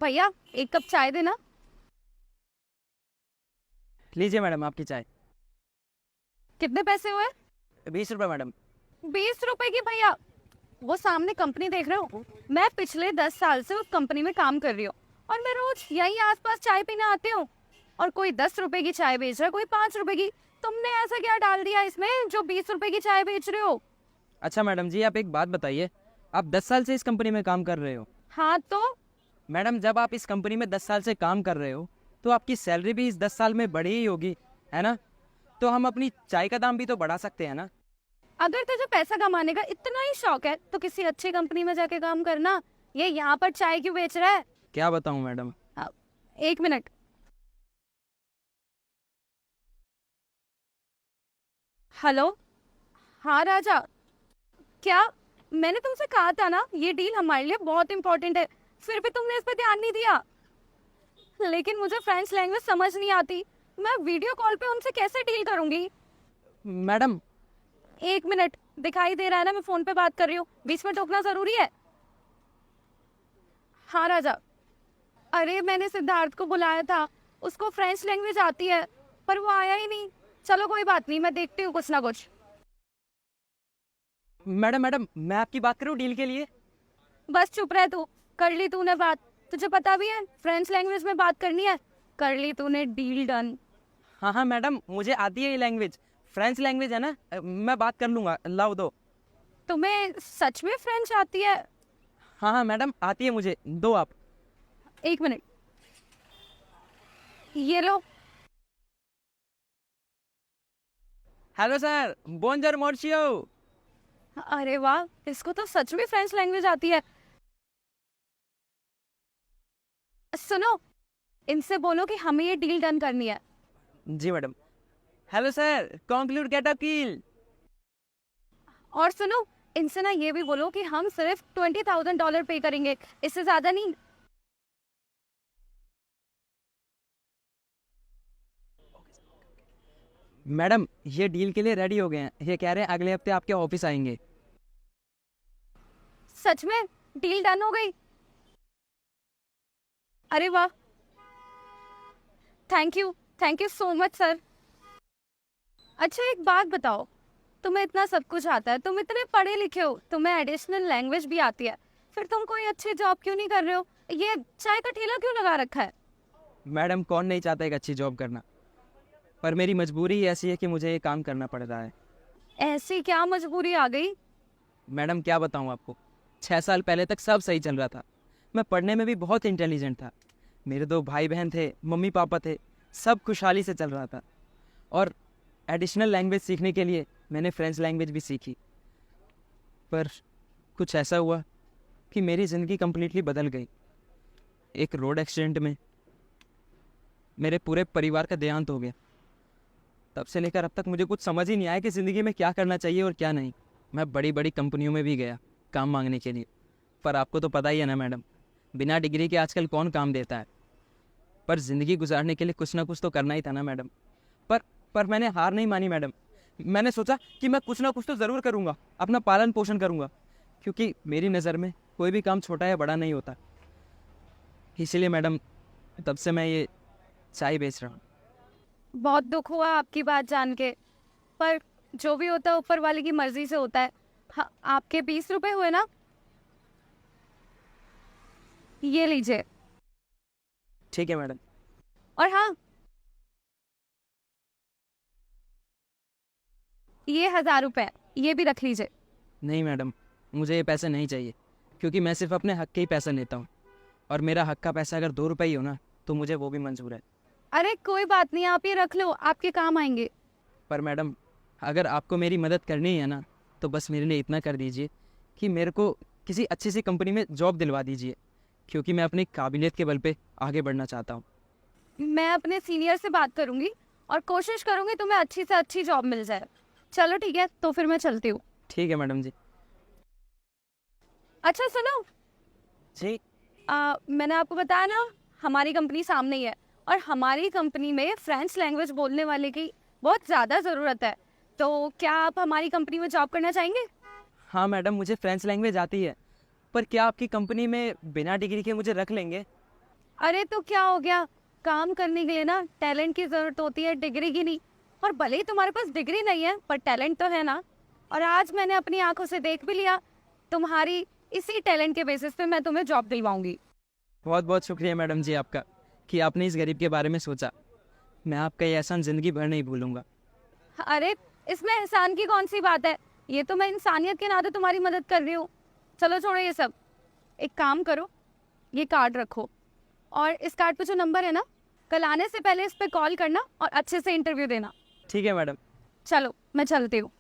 भैया, एक कप चाय देना। लीजिए मैडम आपकी चाय। कितने पैसे हुए? 20 रुपये मैडम। 20 रुपए की भैया? वो सामने कंपनी देख रहे हो? मैं पिछले 10 साल से उस कंपनी में काम कर रही हूँ और मैं रोज यही आसपास चाय पीने आती हूँ। और कोई 10 रुपए की चाय बेच रहा है, कोई 5 रुपए की। तुमने ऐसा क्या डाल दिया इसमें जो 20 रुपए की चाय बेच रहे हो? अच्छा मैडम जी, आप एक बात बताइए, आप 10 साल से इस कंपनी में काम कर रहे हो? हाँ तो? मैडम, जब आप इस कंपनी में 10 साल से काम कर रहे हो तो आपकी सैलरी भी इस 10 साल में बढ़ी ही होगी, है ना? तो हम अपनी चाय का दाम भी तो बढ़ा सकते हैं ना? अगर तुझे पैसा कमाने का इतना ही शौक है तो किसी अच्छी कंपनी में जाके काम करना। ये यहाँ पर चाय क्यों बेच रहा है? क्या बताऊं मैडम। हाँ, 1 मिनट। हेलो। हाँ राजा। क्या? मैंने तुमसे कहा था ना, ये डील हमारे लिए बहुत इंपॉर्टेंट है। फिर भी तुमने इस पे ध्यान नहीं दिया। लेकिन मुझे फ्रेंच लैंग्वेज समझ नहीं आती। मैं वीडियो कॉल पे उनसे कैसे डील करूंगी? Madam 1 minute. दिखाई दे रहा है ना मैं फोन पे बात कर रही हूँ, बीच में टोकना जरूरी है? हाँ राजा। अरे मैंने सिद्धार्थ को बुलाया था, उसको फ्रेंच लैंग्वेज आती है, पर वो आया ही नहीं। चलो कोई बात नहीं, मैं देखती हूँ कुछ ना कुछ। मैडम मैडम, मैं आपकी बात करूं डील के लिए। बस चुप रह तू। कर ली तूने बात? तुझे पता भी है फ्रेंच लैंग्वेज में बात करनी है। कर ली तूने, डील डन। हाँ हाँ मैडम, मुझे आती है ये लैंग्वेज, फ्रेंच लैंग्वेज है ना, मैं बात कर लूंगा, लाओ दो। तुम्हें सच में फ्रेंच आती है? हाँ हाँ मैडम, आती है मुझे, दो आप। 1 मिनट। ये लो। Hello sir, बोंजर मोर्शियो। अरे वाह, इसको तो सच में फ्रेंच लैंग्वेज आती है। सुनो, इनसे बोलो कि हमें ये डील डन करनी है। जी madam. Hello sir, conclude get a keel. और सुनो, इनसे ना ये भी बोलो कि हम सिर्फ $20,000 पे करेंगे, इससे ज्यादा नहीं। मैडम, ये डील के लिए रेडी हो गए हैं, ये कह रहे हैं अगले हफ्ते आपके ऑफिस आएंगे। सच में डील डन हो गई? अरे वाह, thank you so much sir. अच्छा एक बात बताओ, तुम्हें इतना सब कुछ आता है, तुम इतने पढ़े लिखे हो, तुम्हें एडिशनल लैंग्वेज भी आती है, फिर तुम कोई अच्छी जॉब क्यों नहीं कर रहे हो? ये चाय का ठेला क्यों लगा रखा है? मैडम, कौन नहीं चाहता एक अच्छी जॉब करना, पर मेरी मजबूरी ही ऐसी है कि मुझे ये काम करना पड़ रहा है। ऐसी क्या मजबूरी आ गई? मैडम क्या बताऊँ आपको, 6 साल पहले तक सब सही चल रहा था, मैं पढ़ने में भी बहुत इंटेलिजेंट था, मेरे 2 भाई बहन थे, मम्मी पापा थे, सब खुशहाली से चल रहा था। और एडिशनल लैंग्वेज सीखने के लिए मैंने फ्रेंच लैंग्वेज भी सीखी, पर कुछ ऐसा हुआ कि मेरी ज़िंदगी कम्प्लीटली बदल गई। एक रोड एक्सीडेंट में मेरे पूरे परिवार का देहांत हो गया। तब से लेकर अब तक मुझे कुछ समझ ही नहीं आया कि ज़िंदगी में क्या करना चाहिए और क्या नहीं। मैं बड़ी बड़ी कंपनियों में भी गया काम मांगने के लिए, पर आपको तो पता ही है ना मैडम, बिना डिग्री के आजकल कौन काम देता है। पर ज़िंदगी गुजारने के लिए कुछ ना कुछ तो करना ही था ना मैडम। पर पर मैंने हार नहीं मानी मैडम। मैंने सोचा कि मैं कुछ ना कुछ तो ज़रूर करूँगा, अपना पालन पोषण करूँगा, क्योंकि मेरी नज़र में कोई भी काम छोटा या बड़ा नहीं होता। इसीलिए मैडम, तब से मैं ये चाय बेच रहा हूँ। बहुत दुख हुआ आपकी बात जान के, पर जो भी होता है ऊपर वाले की मर्जी से होता है। हाँ, आपके 20 रुपए हुए ना? ये लीजिए। ठीक है मैडम। और हाँ, ये 1000 रुपए, ये भी रख लीजिए। नहीं मैडम, मुझे ये पैसे नहीं चाहिए, क्योंकि मैं सिर्फ अपने हक के ही पैसा लेता हूँ, और मेरा हक का पैसा अगर 2 रुपये ही हो ना तो मुझे वो भी मंजूर है। अरे कोई बात नहीं, आप ये रख लो, आपके काम आएंगे। पर मैडम, अगर आपको मेरी मदद करनी है ना, तो बस मेरे लिए इतना कर दीजिए कि मेरे को किसी अच्छी सी कंपनी में जॉब दिलवा दीजिए, क्योंकि मैं अपनी काबिलियत के बल पे आगे बढ़ना चाहता हूँ। मैं अपने सीनियर से बात करूंगी और कोशिश करूंगी तुम्हें अच्छी से अच्छी जॉब मिल जाए। चलो ठीक है, तो फिर मैं चलती हूँ। ठीक है मैडम जी। अच्छा सुनो, जी। मैंने आपको बताया ना, हमारी कंपनी सामने ही है और हमारी कंपनी में फ्रेंच लैंग्वेज बोलने वाले की बहुत ज़्यादा ज़रूरत है। तो क्या आप हमारी कंपनी में जॉब करना चाहेंगे? हाँ मैडम, मुझे फ्रेंच लैंग्वेज आती है, पर क्या आपकी कंपनी में बिना डिग्री के मुझे रख लेंगे? अरे तो क्या हो गया, काम करने के लिए ना टैलेंट की जरूरत होती है, डिग्री की नहीं। और भले ही तुम्हारे पास डिग्री नहीं है पर टैलेंट तो है ना। और आज मैंने अपनी आंखों से देख भी लिया, तुम्हारी इसी टैलेंट के बेसिस पे मैं तुम्हें जॉब दिलवाऊंगी। बहुत बहुत शुक्रिया मैडम जी आपका कि आपने इस गरीब के बारे में सोचा। मैं आपका ये एहसान ज़िंदगी भर नहीं भूलूंगा। अरे इसमें एहसान की कौन सी बात है, ये तो मैं इंसानियत के नाते तुम्हारी मदद कर रही हूँ। चलो छोड़ो ये सब, एक काम करो, ये कार्ड रखो और इस कार्ड पे जो नंबर है ना, कल आने से पहले इस पे कॉल करना और अच्छे से इंटरव्यू देना। ठीक है मैडम। चलो मैं चलती हूँ।